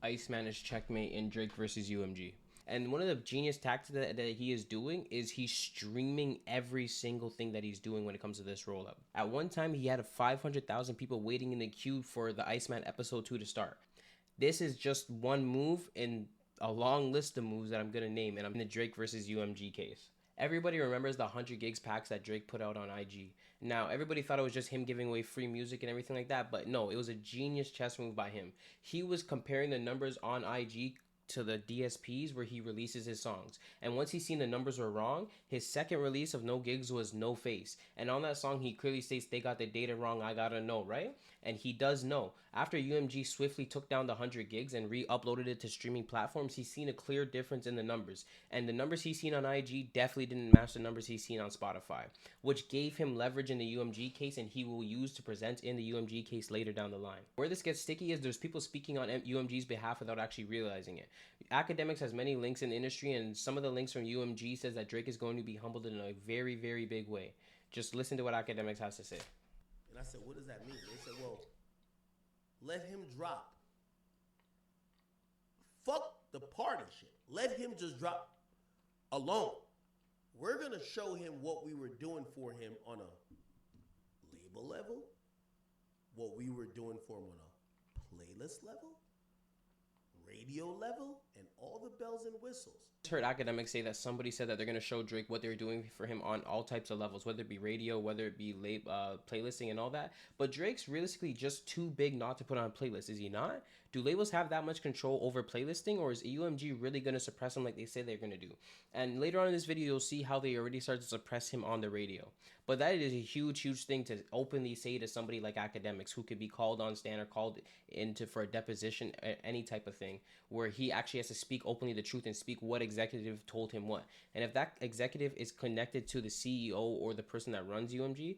Iceman is Checkmate in Drake versus UMG. And one of the genius tactics that he is doing is he's streaming every single thing that he's doing when it comes to this rollout. At one time, he had 500,000 people waiting in the queue for the Iceman episode 2 to start. This is just one move in a long list of moves that I'm going to name, and I'm in the Drake versus UMG case. Everybody remembers the 100 gigs packs that Drake put out on IG. Now, everybody thought it was just him giving away free music and everything like that, but no, it was a genius chess move by him. He was comparing the numbers on IG to the DSPs where he releases his songs. And once he seen the numbers were wrong, his second release of No Gigs was No Face. And on that song, he clearly states, they got the data wrong, I gotta know, right? And he does know. After UMG swiftly took down the 100 gigs and re-uploaded it to streaming platforms, he's seen a clear difference in the numbers. And the numbers he's seen on IG definitely didn't match the numbers he's seen on Spotify, which gave him leverage in the UMG case, and he will use to present in the UMG case later down the line. Where this gets sticky is there's people speaking on UMG's behalf without actually realizing it. Academics has many links in the industry, and some of the links from UMG says that Drake is going to be humbled in a very, very big way. Just listen to what Academics has to say. And I said, what does that mean? They said, well, let him drop. Fuck the partnership. Let him just drop alone. We're going to show him what we were doing for him on a label level, what we were doing for him on a playlist level, radio level, and all the bells and whistles. I heard Academics say that somebody said that they're going to show Drake what they're doing for him on all types of levels, whether it be radio, whether it be playlisting and all that. But Drake's realistically just too big not to put on a playlist, is he not? Do labels have that much control over playlisting, or is UMG really going to suppress him like they say they're going to do? And later on in this video, you'll see how they already started to suppress him on the radio. But that is a huge, huge thing to openly say to somebody like Academics, who could be called on stand or called into for a deposition, any type of thing, where he actually has to speak openly the truth and speak what executive told him what. And if that executive is connected to the CEO or the person that runs UMG,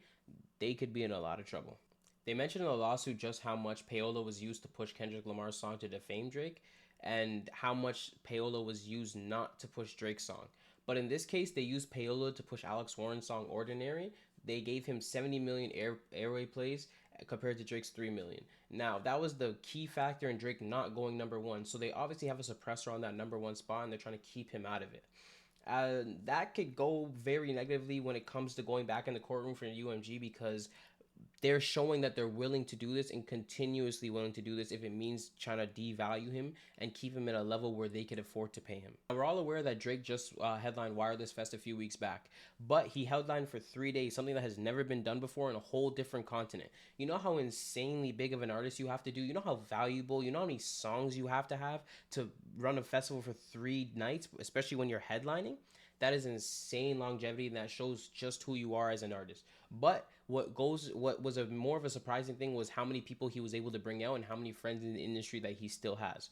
they could be in a lot of trouble. They mentioned in the lawsuit just how much payola was used to push Kendrick Lamar's song to defame Drake, and how much payola was used not to push Drake's song. But in this case, they used payola to push Alex Warren's song Ordinary. They gave him 70 million airway plays compared to Drake's 3 million. Now, that was the key factor in Drake not going number one. So they obviously have a suppressor on that number one spot, and they're trying to keep him out of it. That could go very negatively when it comes to going back in the courtroom for UMG, because they're showing that they're willing to do this and continuously willing to do this if it means trying to devalue him and keep him at a level where they could afford to pay him. We're all aware that Drake just headlined Wireless Fest a few weeks back, but he headlined for 3 days, something that has never been done before in a whole different continent. You know how insanely big of an artist you have to do? You know how valuable, you know how many songs you have to run a festival for 3 nights, especially when you're headlining? That is insane longevity, and that shows just who you are as an artist. But what was a more of a surprising thing was how many people he was able to bring out and how many friends in the industry that he still has.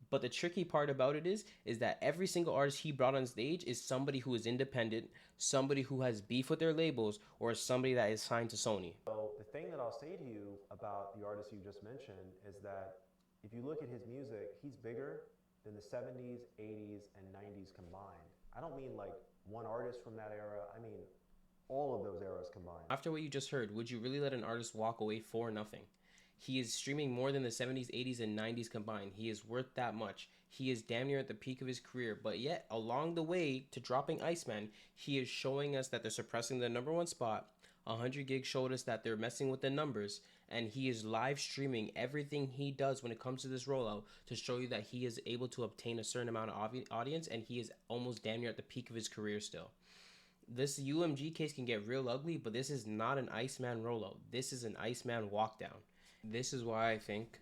But the tricky part about it is that every single artist he brought on stage is somebody who is independent, somebody who has beef with their labels, or somebody that is signed to Sony. So the thing that I'll say to you about the artist you just mentioned is that if you look at his music, he's bigger than the 70s, 80s, and 90s combined. I don't mean like one artist from that era. I mean all of those eras combined. After what you just heard, would you really let an artist walk away for nothing? He is streaming more than the 70s, 80s, and 90s combined. He is worth that much. He is damn near at the peak of his career, but yet along the way to dropping Iceman, he is showing us that they're suppressing the number one spot. 100 Gigs showed us that they're messing with the numbers, and he is live streaming everything he does when it comes to this rollout to show you that he is able to obtain a certain amount of audience, and he is almost damn near at the peak of his career still. This UMG case can get real ugly, but this is not an Iceman rollout. This is an Iceman walkdown. This is why I think